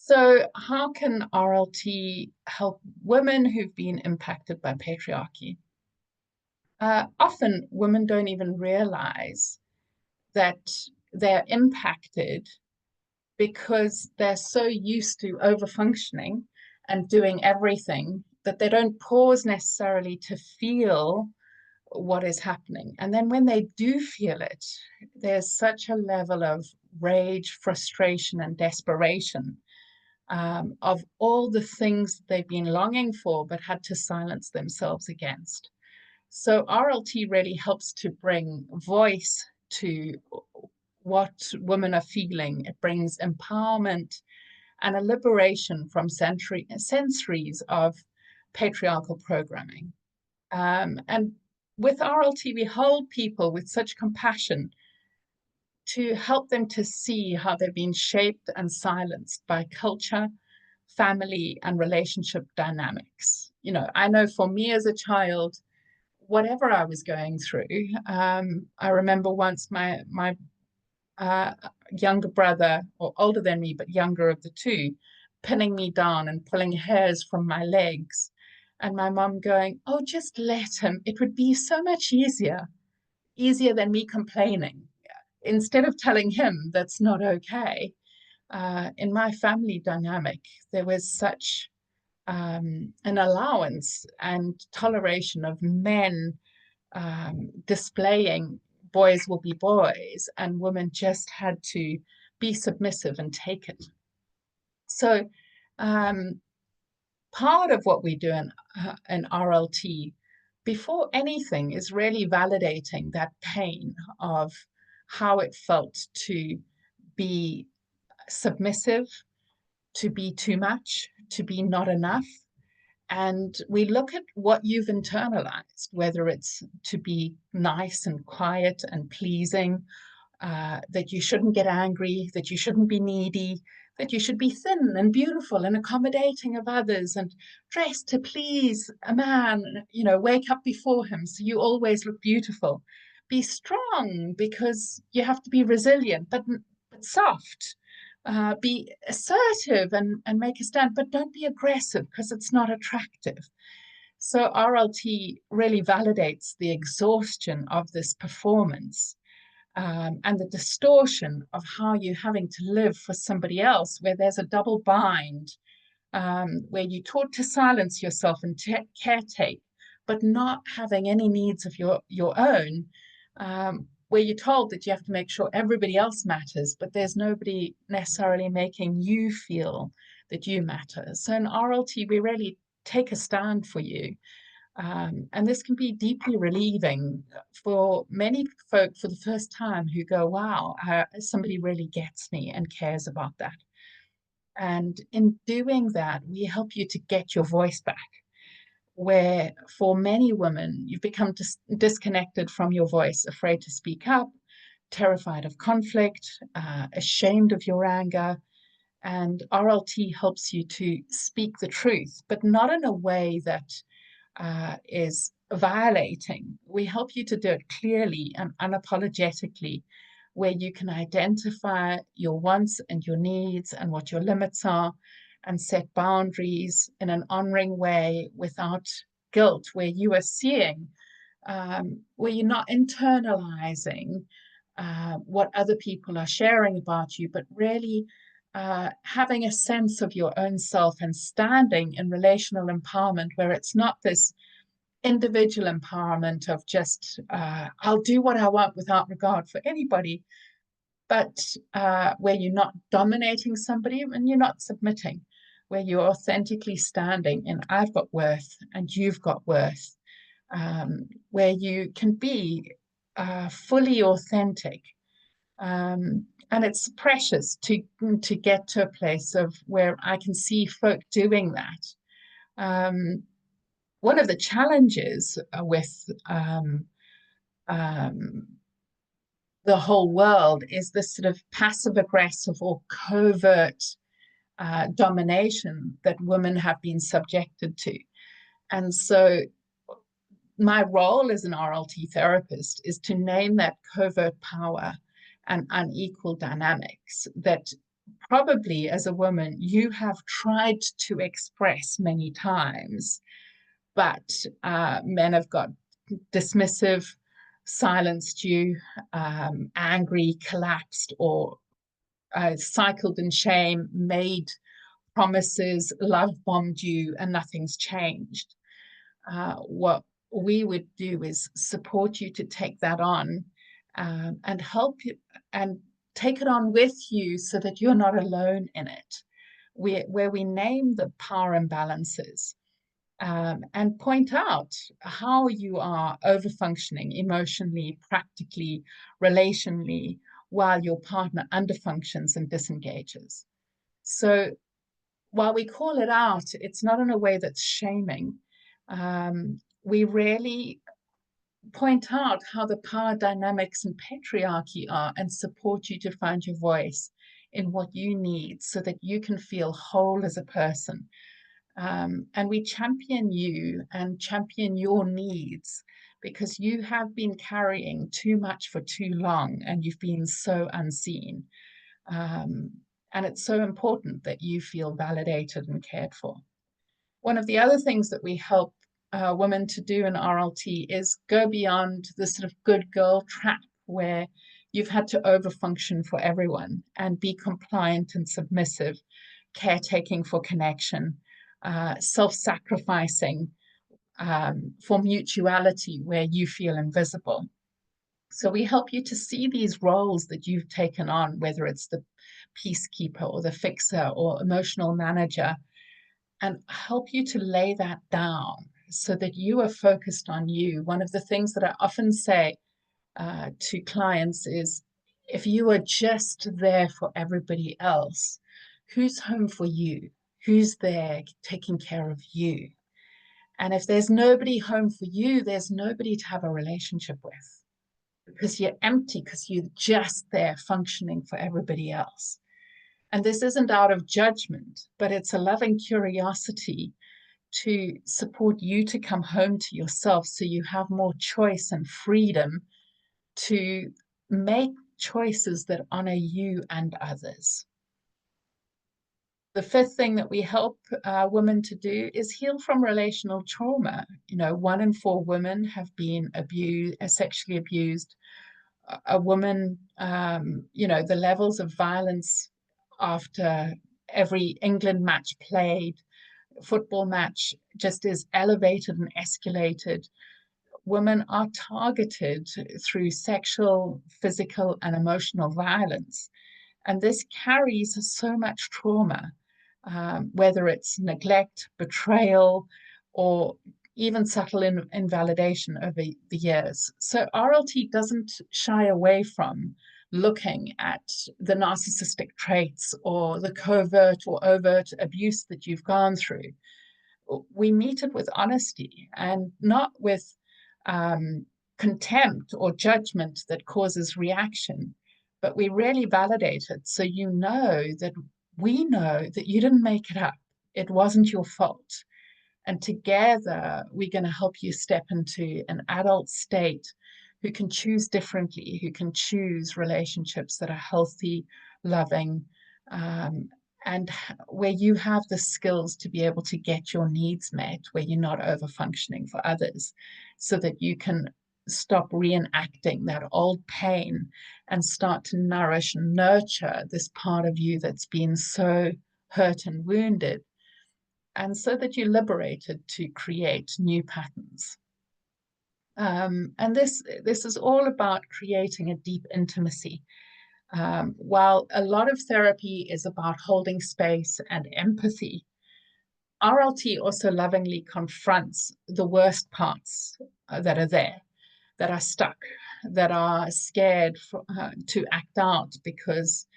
So, how can RLT help women who've been impacted by patriarchy? Often, women don't even realize that they're impacted because they're so used to overfunctioning and doing everything that they don't pause necessarily to feel what is happening. And then when they do feel it, there's such a level of rage, frustration, and desperation of all the things they've been longing for but had to silence themselves against. So RLT really helps to bring voice to what women are feeling. It brings empowerment and a liberation from centuries of patriarchal programming. And with RLT, we hold people with such compassion to help them to see how they've been shaped and silenced by culture, family, and relationship dynamics. I know for me as a child, whatever I was going through, I remember once my uh, younger brother, or older than me, but younger of the two, pinning me down and pulling hairs from my legs. And my mom going, "Oh, just let him. It would be so much easier than me complaining." Instead of telling him that's not okay, in my family dynamic, there was such an allowance and toleration of men displaying boys will be boys and women just had to be submissive and take it. So part of what we do in RLT before anything is really validating that pain of how it felt to be submissive, to be too much, to be not enough. And we look at what you've internalized, whether it's to be nice and quiet and pleasing, that you shouldn't get angry, that you shouldn't be needy, that you should be thin and beautiful and accommodating of others and dress to please a man, wake up before him so you always look beautiful. Be strong because you have to be resilient, but soft. Be assertive and make a stand, but don't be aggressive because it's not attractive. So RLT really validates the exhaustion of this performance, and the distortion of how you're having to live for somebody else, where there's a double bind, where you're taught to silence yourself and caretake, but not having any needs of your own, where you're told that you have to make sure everybody else matters, but there's nobody necessarily making you feel that you matter. So in RLT, we really take a stand for you. And this can be deeply relieving for many folk for the first time who go, wow, somebody really gets me and cares about that. And in doing that, we help you to get your voice back, where for many women, you've become disconnected from your voice, afraid to speak up, terrified of conflict, ashamed of your anger. And RLT helps you to speak the truth, but not in a way that is violating. We help you to do it clearly and unapologetically, where you can identify your wants and your needs and what your limits are, and set boundaries in an honoring way without guilt, where you are seeing, where you're not internalizing what other people are sharing about you, but really having a sense of your own self and standing in relational empowerment, where it's not this individual empowerment of just, I'll do what I want without regard for anybody, but where you're not dominating somebody and you're not submitting, where you're authentically standing in I've got worth and you've got worth, where you can be fully authentic. And it's precious to get to a place of where I can see folk doing that. One of the challenges with the whole world is this sort of passive aggressive or covert domination that women have been subjected to. And so my role as an RLT therapist is to name that covert power and unequal dynamics that probably as a woman, you have tried to express many times, but men have got dismissive, silenced you, angry, collapsed, or cycled in shame, made promises, love bombed you, and nothing's changed. What we would do is support you to take that on, and help you and take it on with you so that you're not alone in it. Where we name the power imbalances, and point out how you are overfunctioning emotionally, practically, relationally, while your partner underfunctions and disengages. So while we call it out, it's not in a way that's shaming. We really point out how the power dynamics and patriarchy are and support you to find your voice in what you need so that you can feel whole as a person. And we champion you and champion your needs because you have been carrying too much for too long and you've been so unseen. Um, and it's so important that you feel validated and cared for. One of the other things that we help women to do in RLT is go beyond the sort of good girl trap where you've had to overfunction for everyone and be compliant and submissive, caretaking for connection, self-sacrificing for mutuality where you feel invisible. So we help you to see these roles that you've taken on, whether it's the peacekeeper or the fixer or emotional manager, and help you to lay that down so that you are focused on you. One of the things that I often say to clients is, if you are just there for everybody else, who's home for you? Who's there taking care of you? And if there's nobody home for you, there's nobody to have a relationship with because you're empty, because you're just there functioning for everybody else. And this isn't out of judgment, but it's a loving curiosity to support you to come home to yourself so you have more choice and freedom to make choices that honor you and others. The fifth thing that we help women to do is heal from relational trauma. 1 in 4 women have been abused, sexually abused. A woman, the levels of violence after every England match played, football match, just is elevated and escalated. Women are targeted through sexual, physical, and emotional violence. And this carries so much trauma, whether it's neglect, betrayal, or even subtle invalidation over the years. So RLT doesn't shy away from looking at the narcissistic traits or the covert or overt abuse that you've gone through. We meet it with honesty and not with contempt or judgment that causes reaction, but we really validate it. So we know that you didn't make it up. It wasn't your fault. And together, we're going to help you step into an adult state who can choose differently, who can choose relationships that are healthy, loving, and where you have the skills to be able to get your needs met, where you're not over functioning for others, so that you can stop reenacting that old pain and start to nourish and nurture this part of you that's been so hurt and wounded, and so that you're liberated to create new patterns. And this is all about creating a deep intimacy. While a lot of therapy is about holding space and empathy, RLT also lovingly confronts the worst parts that are there, that are stuck, that are scared to act out because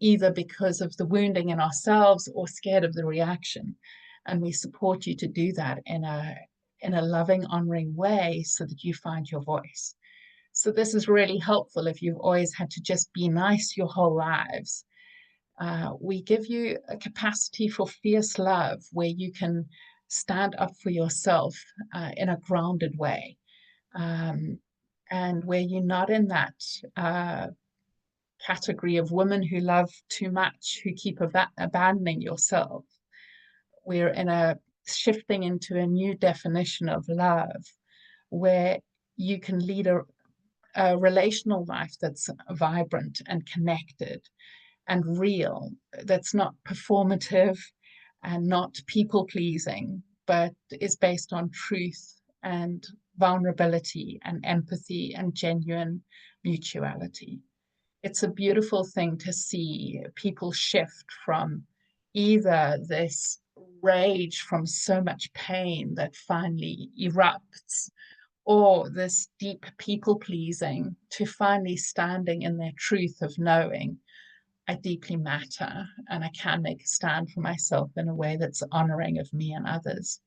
either because of the wounding in ourselves or scared of the reaction. And we support you to do that in a loving, honoring way so that you find your voice. So this is really helpful if you've always had to just be nice your whole lives. We give you a capacity for fierce love where you can stand up for yourself in a grounded way, and where you're not in that category of women who love too much, who keep abandoning yourself. We're in a shifting into a new definition of love where you can lead a relational life that's vibrant and connected and real, that's not performative and not people pleasing, but is based on truth and vulnerability and empathy and genuine mutuality. It's a beautiful thing to see people shift from either this rage from so much pain that finally erupts, or this deep people pleasing, to finally standing in their truth of knowing I deeply matter and I can make a stand for myself in a way that's honoring of me and others.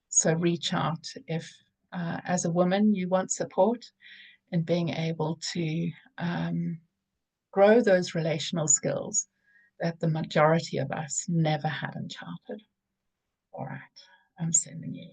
So reach out if, as a woman, you want support in being able to grow those relational skills that the majority of us never had in childhood. All right, I'm sending you.